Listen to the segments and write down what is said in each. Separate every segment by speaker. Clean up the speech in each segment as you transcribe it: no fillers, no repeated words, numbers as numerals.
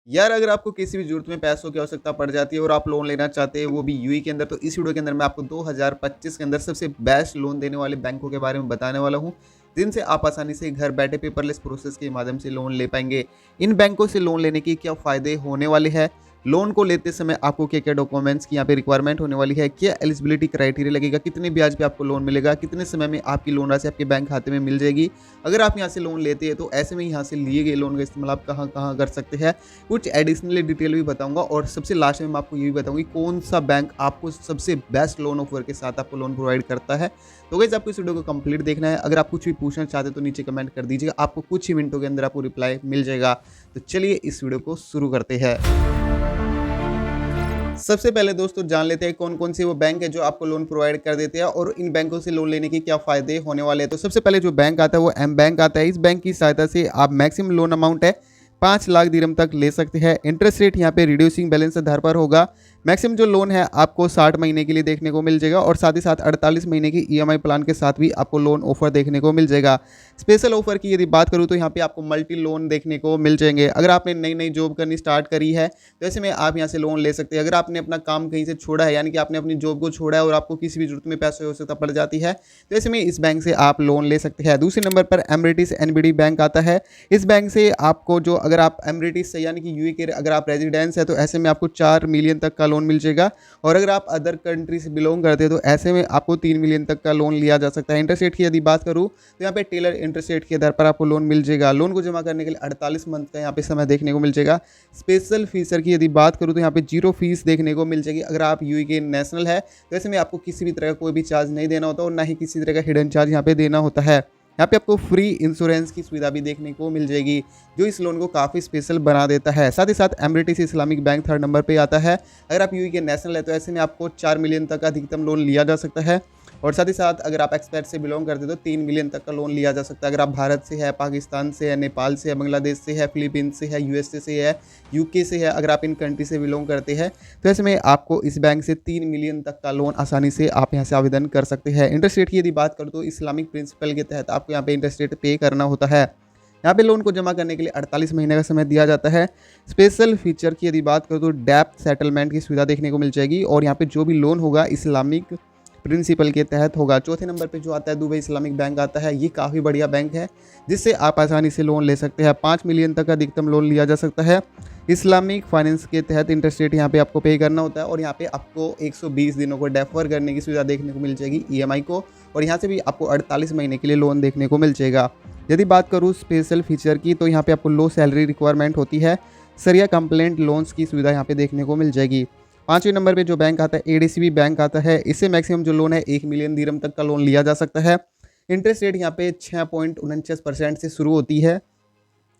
Speaker 1: यार अगर आपको किसी भी ज़रूरत में पैसों की आवश्यकता पड़ जाती है और आप लोन लेना चाहते हैं वो भी यूएई के अंदर, तो इस वीडियो के अंदर मैं आपको 2025 के अंदर सबसे बेस्ट लोन देने वाले बैंकों के बारे में बताने वाला हूँ, जिनसे आप आसानी से घर बैठे पेपरलेस प्रोसेस के माध्यम से लोन ले पाएंगे। इन बैंकों से लोन लेने के क्या फ़ायदे होने वाले हैं, लोन को लेते समय आपको क्या क्या डॉक्यूमेंट्स की यहाँ पे रिक्वायरमेंट होने वाली है, क्या एलिजिबिलिटी क्राइटेरिया लगेगा, कितने ब्याज पे आपको लोन मिलेगा, कितने समय में आपकी लोन राशि आपके बैंक खाते में मिल जाएगी। अगर आप यहाँ से लोन लेते हैं तो ऐसे में यहाँ से लिए गए लोन का इस्तेमाल आप कहाँ कहाँ कर सकते हैं, कुछ एडिशनली डिटेल भी बताऊंगा और सबसे लास्ट में मैं आपको ये भी बताऊंगी कौन सा बैंक आपको सबसे बेस्ट लोन ऑफर के साथ आपको लोन प्रोवाइड करता है। तो गाइस आपको इस वीडियो को कंप्लीट देखना है। अगर आप कुछ भी पूछना चाहते हैं तो नीचे कमेंट कर दीजिएगा, आपको कुछ ही मिनटों के अंदर आपको रिप्लाई मिल जाएगा। तो चलिए इस वीडियो को शुरू करते हैं। सबसे पहले दोस्तों जान लेते हैं कौन कौन से वो बैंक है जो आपको लोन प्रोवाइड कर देते हैं और इन बैंकों से लोन लेने के क्या फ़ायदे होने वाले हैं। तो सबसे पहले जो बैंक आता है वो एम बैंक आता है। इस बैंक की सहायता से आप मैक्सिमम लोन अमाउंट है 5 लाख दिरहम तक ले सकते हैं। इंटरेस्ट रेट यहाँ पे रिड्यूसिंग बैलेंस आधार पर होगा। मैक्सिमम जो लोन है आपको 60 महीने के लिए देखने को मिल जाएगा और साथ ही साथ 48 महीने की ईएमआई प्लान के साथ भी आपको लोन ऑफर देखने को मिल जाएगा। स्पेशल ऑफर की यदि बात करूँ तो यहाँ पे आपको मल्टी लोन देखने को मिल जाएंगे। अगर आपने नई नई जॉब करनी स्टार्ट करी है तो ऐसे में आप यहाँ से लोन ले सकते हैं। अगर आपने अपना काम कहीं से छोड़ा है, यानी कि आपने अपनी जॉब को छोड़ा है और आपको किसी भी जरूरत में पैसे की आवश्यकता पड़ जाती है, तो ऐसे में इस बैंक से आप लोन ले सकते हैं। दूसरे नंबर पर एमरेटिस एनबीडी बैंक आता है। इस बैंक से आपको जो अगर आप एमरेटिस से यानी कि यूए के अगर आप रेजिडेंस है तो ऐसे में आपको 4 मिलियन तक का लोन मिल जाएगा और अगर आप अदर कंट्री से बिलोंग करते हैं तो ऐसे में आपको 3 मिलियन तक का लोन लिया जा सकता है। इंटरेस्ट रेट की यदि बात करूँ तो यहाँ पे टेलर इंटरेस्ट रेट के आधार पर आपको लोन मिल जाएगा। लोन को जमा करने के लिए 48 मंथ का यहाँ पे समय देखने को मिल जाएगा। स्पेशल फीचर की यदि बात करूँ तो यहाँ पे 0 फीस देखने को मिल जाएगी। अगर आप यूए के नेशनल है तो ऐसे में आपको किसी भी तरह का कोई भी चार्ज नहीं देना होता और ना ही किसी तरह का हिडन चार्ज यहाँ पे देना होता है। यहाँ पे आपको फ्री इंश्योरेंस की सुविधा भी देखने को मिल जाएगी जो इस लोन को काफ़ी स्पेशल बना देता है। साथ ही साथ एमरेटिस इस्लामिक बैंक थर्ड नंबर पे आता है। अगर आप यूए के नेशनल है तो ऐसे में आपको 4 मिलियन तक का अधिकतम लोन लिया जा सकता है और साथ ही साथ अगर आप एक्सपेट से बिलोंग करते हो तो 3 मिलियन तक का लोन लिया जा सकता है। अगर आप भारत से है, पाकिस्तान से है, नेपाल से है, बांग्लादेश से है, फिलीपींस से है, यूएसए से है, यूके से है, अगर आप इन कंट्री से बिलोंग करते हैं तो ऐसे में आपको इस बैंक से 3 मिलियन तक का लोन आसानी से आप यहाँ से आवेदन कर सकते हैं। इंटरेस्ट रेट की यदि बात करूँ तो इस्लामिक प्रिंसिपल के तहत आपको यहाँ पे इंटरेस्ट रेट पे करना होता है। यहाँ पे लोन को जमा करने के लिए 48 महीने का समय दिया जाता है। स्पेशल फीचर की यदि बात करूँ तो डेप्थ सेटलमेंट की सुविधा देखने को मिल जाएगी और यहाँ पे जो भी लोन होगा इस्लामिक प्रिंसिपल के तहत होगा। चौथे नंबर पे जो आता है दुबई इस्लामिक बैंक आता है। ये काफ़ी बढ़िया बैंक है जिससे आप आसानी से लोन ले सकते हैं। 5 मिलियन तक अधिकतम लोन लिया जा सकता है। इस्लामिक फाइनेंस के तहत इंटरेस्ट रेट यहाँ पे आपको पे करना होता है और यहाँ पे आपको 120 दिनों को डेफर करने की सुविधा देखने को मिल जाएगी ईएमआई को और यहाँ से भी आपको 48 महीने के लिए लोन देखने को मिल जाएगा। यदि बात करूँ स्पेशल फीचर की तो यहाँ पे आपको लो सैलरी रिक्वायरमेंट होती है। सरिया कंप्लेंट लोन्स की सुविधा यहाँ पे देखने को मिल जाएगी। 5वें नंबर पे जो बैंक आता है एडीसीबी बैंक आता है। इससे मैक्सिमम जो लोन है 1 मिलियन दिरहम तक का लोन लिया जा सकता है। इंटरेस्ट रेट यहाँ पे 6.49% से शुरू होती है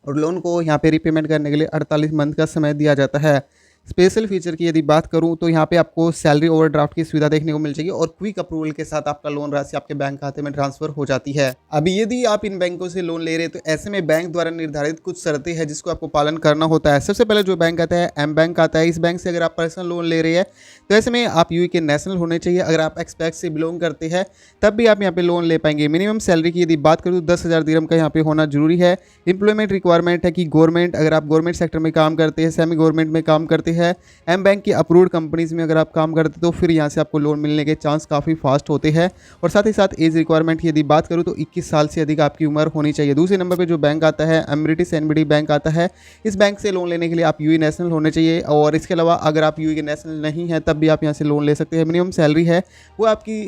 Speaker 1: और लोन को यहाँ पे रिपेमेंट करने के लिए 48 मंथ का समय दिया जाता है। स्पेशल फीचर की यदि बात करूँ तो यहाँ पे आपको सैलरी ओवरड्राफ्ट की सुविधा देखने को मिल जाएगी और क्विक अप्रूवल के साथ आपका लोन राशि आपके बैंक खाते में ट्रांसफर हो जाती है। अभी यदि आप इन बैंकों से लोन ले रहे हैं तो ऐसे में बैंक द्वारा निर्धारित कुछ शर्तें हैं जिसको आपको पालन करना होता है। सबसे पहले जो बैंक आता है एम बैंक आता है। इस बैंक से अगर आप पर्सनल लोन ले रहे हैं तो ऐसे में आप यूए के नेशनल होने चाहिए। अगर आप एक्सपैक्ट से बिलोंग करते हैं तब भी आप यहाँ पे लोन ले पाएंगे। मिनिमम सैलरी की यदि बात करूँ 10,000 दिरहम का यहाँ पे होना जरूरी है। इंप्लॉयमेंट रिक्वायरमेंट है कि गवर्नमेंट, अगर आप गवर्नमेंट सेक्टर में काम करते हैं, सेमी गवर्नमेंट में काम करते हैं, एम बैंक की अप्रूव्ड कंपनीज में अगर आप काम करते तो फिर यहाँ से आपको लोन मिलने के चांस काफ़ी फास्ट होते हैं। और साथ ही साथ एज रिक्वायरमेंट की यदि बात करूँ तो 21 साल से अधिक आपकी उम्र होनी चाहिए। दूसरे नंबर पे जो बैंक आता है एमरेटिस एनबीडी बैंक आता है। इस बैंक से लोन लेने के लिए आप यूए नेशनल होने चाहिए और इसके अलावा अगर आप यूए के नेशनल नहीं है तब भी आप यहाँ से लोन ले सकते हैं। मिनिमम सैलरी है वो आपकी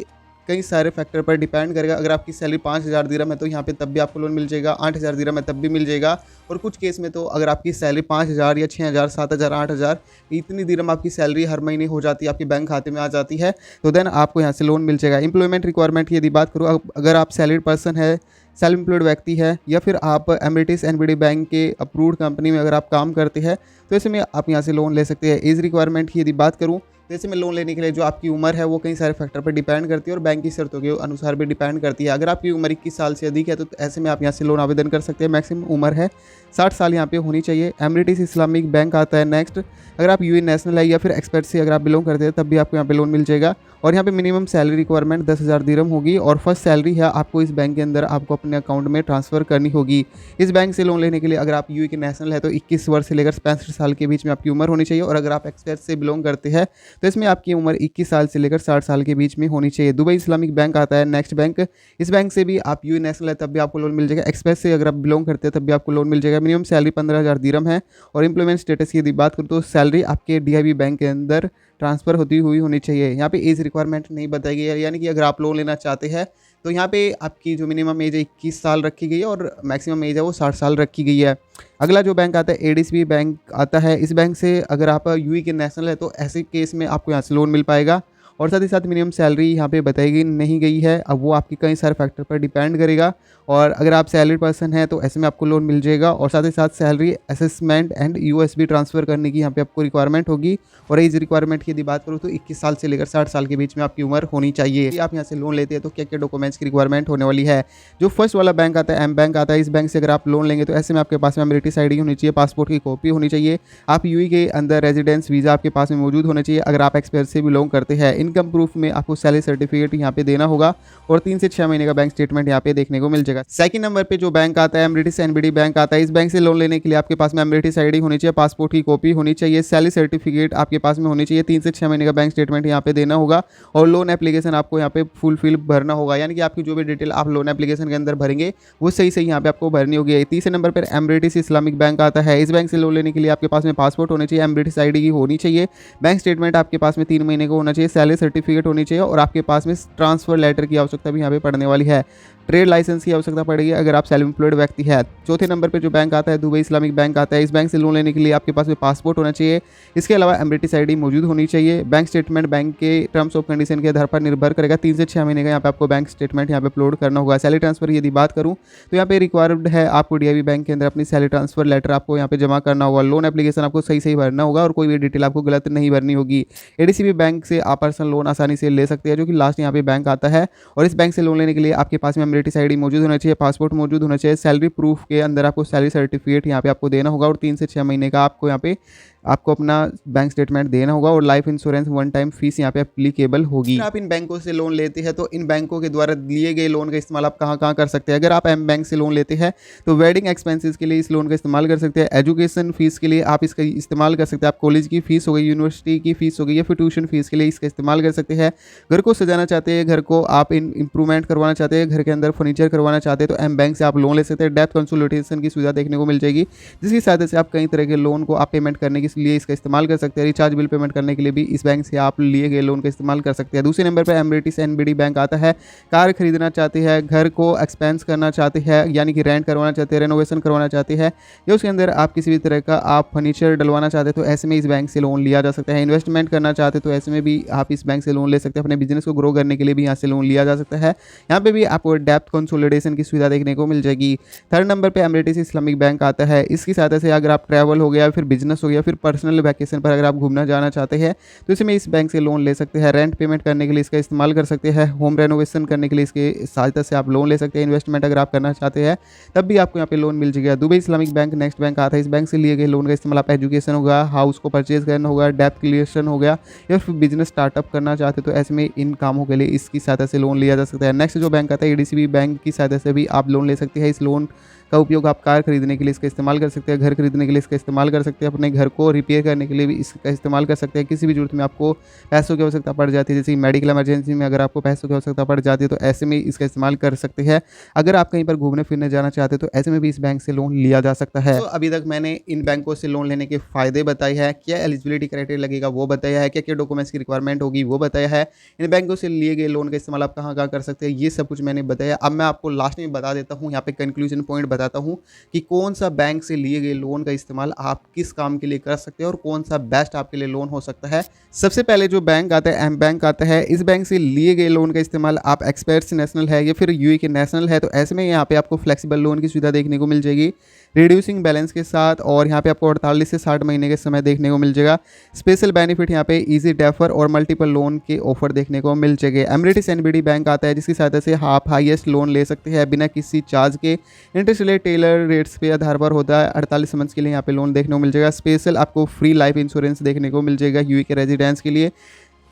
Speaker 1: कई सारे फैक्टर पर डिपेंड करेगा। अगर आपकी सैलरी 5,000 दिरहम है तो यहाँ पे तब भी आपको लोन मिल जाएगा। 8,000 दिरहम है तब भी मिल जाएगा और कुछ केस में तो अगर आपकी सैलरी 5,000 या 6,000, 7,000, 8,000 इतनी दिरहम आपकी सैलरी हर महीने हो जाती है, आपके बैंक खाते में आ जाती है, तो देन आपको यहाँ से लोन मिल जाएगा। एम्प्लॉयमेंट रिक्वायरमेंट की यदि बात करूँ, अगर आप सैलरीड पर्सन है, सेल्फ एम्प्लॉयड व्यक्ति है या फिर आप एमरेटिस एनबीडी बैंक के अप्रूव्ड कंपनी में अगर आप काम करते हैं तो ऐसे में आप यहाँ से लोन ले सकते हैं। एज रिक्वायरमेंट की यदि बात करूँ तो ऐसे में लोन लेने के लिए जो आपकी उम्र है वो कई सारे फैक्टर पर डिपेंड करती है और बैंक की शर्तों के अनुसार भी डिपेंड करती है। अगर आपकी उम्र 21 साल से अधिक है तो ऐसे में आप यहाँ से लोन आवेदन कर सकते हैं। मैक्सिमम उम्र है 60 साल यहाँ पे होनी चाहिए। एमिरेटिस इस्लामिक बैंक आता है नेक्स्ट। अगर आप यूए नेशनल है या फिर एक्सपर्ट से अगर आप बिलोंग करते हैं तब भी आपको यहाँ पे लोन मिल जाएगा। और यहाँ पे मिनिमम सैलरी रिक्वायरमेंट 10,000 दिरहम होगी और फर्स्ट सैलरी है आपको इस बैंक के अंदर आपको अपने अकाउंट में ट्रांसफ़र करनी होगी। इस बैंक से लोन लेने के लिए अगर आप यूए के नेशनल है तो 21 वर्ष से लेकर 65 साल के बीच में आपकी उम्र होनी चाहिए। और अगर आप एक्सपर्ट से बिलोंग करते हैं तो इसमें आपकी उम्र 21 साल से लेकर 60 साल के बीच में होनी चाहिए। दुबई इस्लामिक बैंक आता है नेक्स्ट बैंक। इस बैंक से भी आप यूए नेशनल है तब भी आपको लोन मिल जाएगा। एक्सपर्ट से अगर आप बिलोंग करते हैं तब भी आपको लोन मिल जाएगा। मिनिमम सैलरी 15,000 दिरहम है। और एम्प्लॉयमेंट स्टेटस की यदि बात करूँ तो सैलरी आपके डीआईबी बैंक के अंदर ट्रांसफ़र होती हुई होनी चाहिए। यहाँ पे एज रिक्वायरमेंट नहीं बताई गई है, यानी कि अगर आप लोन लेना चाहते हैं तो यहाँ पे आपकी जो मिनिमम एज है 21 साल रखी गई है और मैक्सिमम एज है वो 60 साल रखी गई है। अगला जो बैंक आता है एडीसीबी बैंक आता है। इस बैंक से अगर आप यूए के नेशनल है तो ऐसे केस में आपको यहाँ से लोन मिल पाएगा। और साथ ही साथ मिनिमम सैलरी यहाँ पे बताई गई नहीं गई है, अब वो आपकी कई सारे फैक्टर पर डिपेंड करेगा। और अगर आप सैलरी पर्सन हैं तो ऐसे में आपको लोन मिल जाएगा। और साथ ही साथ salary assessment and USB transfer करने की यहाँ पे आपको रिक्वायरमेंट होगी। और एज रिक्वायरमेंट की यदि बात करूँ तो 21 साल से लेकर 60 साल के बीच में आपकी उम्र होनी चाहिए। यदि आप यहाँ से लोन लेते हैं तो क्या क्या डॉक्यूमेंट्स की रिक्वायरमेंट होने वाली है। जो फर्स्ट वाला बैंक आता है एम बैंक आता है। इस बैंक से अगर आप लोन लेंगे तो ऐसे में आपके पास में एमिरेटिस आईडी होनी चाहिए, पासपोर्ट की कॉपी होनी चाहिए, आप यूए के अंदर रेजिडेंस वीज़ा आपके पास में मौजूद होना चाहिए। अगर आप एक्सपायर से बिलोंग करते हैं, इनकम प्रूफ में आपको सैलरी सर्टिफिकेट यहाँ पे देना होगा और 3 से 6 महीने का बैंक स्टेटमेंट यहाँ पे देखने को मिल जाएगा। सेकंड नंबर पे जो बैंक आता है एमिरेटिस एनबीडी बैंक आता है। इस बैंक से लोन लेने के लिए आपके पास में एमिरेटिस आईडी होनी चाहिए, पासपोर्ट की कॉपी होनी चाहिए, सैलरी सर्टिफिकेट आपके पास में होनी चाहिए, 3 से 6 महीने का बैंक स्टेटमेंट यहाँ पे देना होगा और लोन एप्लीकेशन आपको यहाँ पे फुलफिल भरना होगा, यानी कि आपकी जो भी डिटेल आप लोन एप्लीकेशन के अंदर भरेंगे वो सही सही यहाँ पे आपको भरनी होगी। तीसरे नंबर पर एमिरेटिस इस्लामिक बैंक आता है। इस बैंक से लोन लेने के लिए आपके पास में पासपोर्ट होना चाहिए, एमिरेटिस आईडी की होनी चाहिए, बैंक स्टेटमेंट आपके पास में 3 महीने का होना चाहिए, सैलरी सर्टिफिकेट होनी चाहिए और आपके पास में ट्रांसफर लेटर की आवश्यकता भी यहाँ पे पड़ने वाली है। ट्रेड लाइसेंस की आवश्यकता पड़ेगी अगर आप सेल्फ एम्प्लॉयड व्यक्ति है। चौथे नंबर पे जो बैंक आता है दुबई इस्लामिक बैंक आता है। इस बैंक से लोन लेने के लिए आपके पास में पासपोर्ट होना चाहिए, इसके अलावा एमिरेटिस आईडी मौजूद होनी चाहिए। बैंक स्टेटमेंट बैंक के टर्म्स ऑफ कंडीशन के आधार पर निर्भर करेगा, 3 से 6 महीने का यहाँ पे आपको बैंक स्टेटमेंट यहाँ पे अपलोड करना होगा। सैलरी ट्रांसफर की यदि बात करूँ तो यहाँ पे रिक्वायर्ड है आपको डीआईबी बैंक के अंदर अपनी सैलरी ट्रांसफर लेटर आपको यहाँ पे जमा करना होगा। लोन एप्लीकेशन आपको सही सही भरना होगा और कोई भी डिटेल आपको गलत नहीं भरनी होगी। एडीसीबी बैंक से आप पर्सनल लोन आसानी से ले सकते हैं, जो कि लास्ट यहाँ पे बैंक आता है। और इस बैंक से लोन लेने के लिए आपके पास में एमिरेटिस आईडी मौजूद होना चाहिए, पासपोर्ट मौजूद होना चाहिए, सैलरी प्रूफ के अंदर आपको सैलरी सर्टिफिकेट यहाँ पे आपको देना होगा और 3 से 6 महीने का आपको यहाँ पे आपको अपना बैंक स्टेटमेंट देना होगा और life insurance one time fees यहाँ पे एप्लीकेबल होगी। आप इन बैंकों से लोन लेते हैं तो इन बैंकों के द्वारा लिए गए लोन का इस्तेमाल आप कहाँ कहाँ कर सकते हैं। अगर आप एम बैंक से लोन लेते हैं तो वेडिंग एक्सपेंसेस के लिए इस लोन का इस्तेमाल कर सकते हैं, एजुकेशन फीस के लिए आप इसका इस्तेमाल कर सकते हैं, आप कॉलेज की फीस हो गई, यूनिवर्सिटी की फीस हो गई या फिर ट्यूशन फीस के लिए इसका इस्तेमाल कर सकते हैं। घर को सजाना चाहते हैं, घर को आप इंप्रूवमेंट करवाना चाहते हैं, घर के अंदर फर्नीचर करवाना चाहते हैं तो एम बैंक से आप लोन ले सकते हैं। डेप्थ कंसल्टेशन की सुविधा देखने को मिल जाएगी, जिसकी सहायता से आप कई तरह के लोन को आप पेमेंट करने के लिए इसका इस्तेमाल कर सकते हैं। रिचार्ज बिल पेमेंट करने के लिए भी इस बैंक से आप लिए गए लोन का इस्तेमाल कर सकते हैं। दूसरे नंबर पर एमिरेटिस एनबीडी बैंक आता है। कार खरीदना चाहते हैं, घर को एक्सपेंस करना चाहते हैं, यानी कि रेंट करवाना चाहते हैं, रेनोवेशन करवाना चाहते हैं या उसके अंदर आप किसी भी तरह का आप फर्नीचर डलवाना चाहते हैं तो ऐसे में इस बैंक से लोन लिया जा सकता है। इन्वेस्टमेंट करना चाहते हैं तो ऐसे में भी आप इस बैंक से लोन ले सकते हैं। अपने बिजनेस को ग्रो करने के लिए भी यहाँ से लोन लिया जा सकता है। यहाँ पे भी आपको डेप्थ कंसोलिडेशन की सुविधा देखने को मिल जाएगी। थर्ड नंबर पे एमिरेटिस इस्लामिक बैंक आता है। इसकी सहायता से अगर आप ट्रैवल हो गया, फिर बिजनेस हो गया, फिर पर्सनल वैकेशन पर अगर आप घूमना जाना चाहते हैं तो इसमें इस बैंक से लोन ले सकते हैं। रेंट पेमेंट करने के लिए इसका इस्तेमाल कर सकते हैं, होम रेनोवेशन करने के लिए इसके सहायता से आप लोन ले सकते हैं। इन्वेस्टमेंट अगर आप करना चाहते हैं तब भी आपको यहाँ पे लोन मिल जाएगा। Dubai Islamic bank next bank आता है। इस बैंक से लिए गए लोन का इस्तेमाल आप एजुकेशन होगा, हाउस को परचेज करना होगा, डेप्थ क्लियरेशन हो गया या फिर बिजनेस स्टार्टअप करना चाहते हैं तो ऐसे में इन कामों के लिए इसकी सहायता से लोन लिया जा सकता है। नेक्स्ट जो बैंक आता है एडीसीबी बैंक की सहायता से भी आप लोन ले सकते हैं। इस लोन का उपयोग आप कार खरीदने के लिए इसका इस्तेमाल कर सकते हैं, घर खरीदने के लिए इसका इस्तेमाल कर सकते हैं, अपने घर को रिपेयर करने के लिए भी इसका इस्तेमाल कर सकते हैं। किसी भी जरूरत में आपको पैसों की आवश्यकता पड़ जाती है, जैसे मेडिकल इमरजेंसी में अगर आपको पैसों की आवश्यकता पड़ जाती है तो ऐसे में इसका इस्तेमाल कर सकते हैं। अगर आप कहीं पर घूमने फिरने जाना चाहते हैं तो ऐसे में भी इस बैंक से लोन लिया जा सकता है। तो अभी तक मैंने इन बैंकों से लोन लेने के फायदे बताए हैं, क्या एलिजिबिलिटी क्राइटेरिया लगेगा वो बताया है, क्या क्या डॉक्यूमेंट्स की रिक्वायरमेंट होगी वो बताया है, इन बैंकों से लिए गए लोन का इस्तेमाल आप कहाँ कहाँ कर सकते हैं, ये सब कुछ मैंने बताया। अब मैं आपको लास्ट में बता देता हूँ, यहाँ पे कंक्लूजन पॉइंट बताता हूँ कि कौन सा बैंक से लिए गए लोन का इस्तेमाल आप किस काम के लिए कर सकते हैं और कौन सा बेस्ट आपके लिए लोन हो सकता है। सबसे पहले जो बैंक आता है एम बैंक आता है। इस बैंक से लिए गए लोन का इस्तेमाल आप एक्सपर्ट्स नेशनल है या फिर यूए के नेशनल है तो ऐसे में यहाँ पे आपको फ्लेक्सिबल लोन की सुविधा देखने को मिल जाएगी। रिड्यूसिंग बैलेंस के साथ, और यहाँ पे आपको 48 से 60 महीने के समय देखने को मिल जाएगा। स्पेशल बेनिफिट यहाँ पे इजी डेफर और मल्टीपल लोन के ऑफर देखने को मिल जाएंगे। एमरेटिस एनबीडी बैंक आता है जिसकी सहायता से आप हाईएस्ट लोन ले सकते हैं बिना किसी चार्ज के। इंटरेस्ट रेट टेलर रेट्स पे आधार पर होता है। 48 मंथ्स के लिए यहाँ पे लोन देखने को मिल जाएगा। स्पेशल आपको फ्री लाइफ इंश्योरेंस देखने को मिल जाएगा यूए के रेजिडेंट्स के लिए।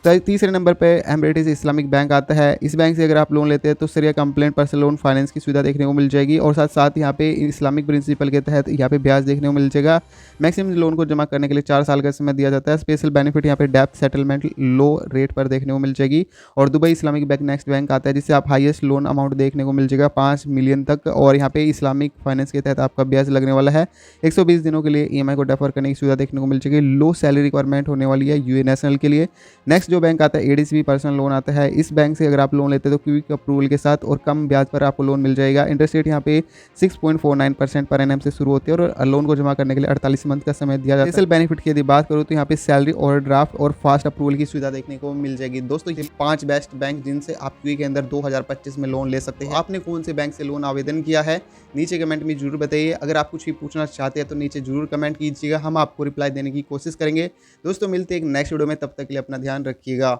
Speaker 1: तीसरे नंबर पे एमरेटिस इस्लामिक बैंक आता है। इस बैंक से अगर आप लोन लेते हैं तो सरिया कंप्लेंट पर्सनल लोन फाइनेंस की सुविधा देखने को मिल जाएगी, और साथ साथ यहाँ पे इस्लामिक प्रिंसिपल के तहत यहाँ पे ब्याज देखने को मिल जाएगा। मैक्सिमम लोन को जमा करने के लिए 4 साल का समय दिया जाता है। स्पेशल बेनिफिट यहाँ पे डेप्थ सेटलमेंट लो रेट पर देखने को मिल जाएगी। और Dubai Islamic bank next bank आता है जिससे आप हाईएस्ट लोन अमाउंट देखने को मिल जाएगा 5 मिलियन तक, और यहाँ पे इस्लामिक फाइनेंस के तहत आपका ब्याज लगने वाला है। 120 दिनों के लिए ईएमआई को डेफर करने की सुविधा देखने को मिल जाएगी। लो सैलरी रिक्वायरमेंट होने वाली है यूए नेशनल के लिए। नेक्स्ट जो बैंक आता है एडीसीबी पर्सनल लोन आता है। इस बैंक से अगर आप लोन लेते हैं तो क्विक अप्रूवल के साथ और कम ब्याज पर आपको लोन मिल जाएगा। इंटरेस्ट रेट यहाँ पे 6.49% पर एनएम से शुरू होती है, और लोन को जमा करने के लिए 48 मंथ का समय दिया जाता है। स्पेशल बेनिफिट की यदि बात करूँ तो यहाँ पे सैलरी और ड्राफ्ट और फास्ट अप्रूवल की सुविधा देखने को मिल जाएगी। दोस्तों ये 5 बेस्ट बैंक जिनसे आप क्विक के अंदर 2025 में लोन ले सकते हैं। आपने कौन से बैंक से लोन आवेदन किया है नीचे कमेंट में जरूर बताइए। अगर आप कुछ भी पूछना चाहते हैं तो नीचे जरूर कमेंट कीजिएगा, हम आपको रिप्लाई देने की कोशिश करेंगे। दोस्तों मिलते हैं एक नेक्स्ट वीडियो में, तब तक के लिए अपना ध्यान रखिएगा।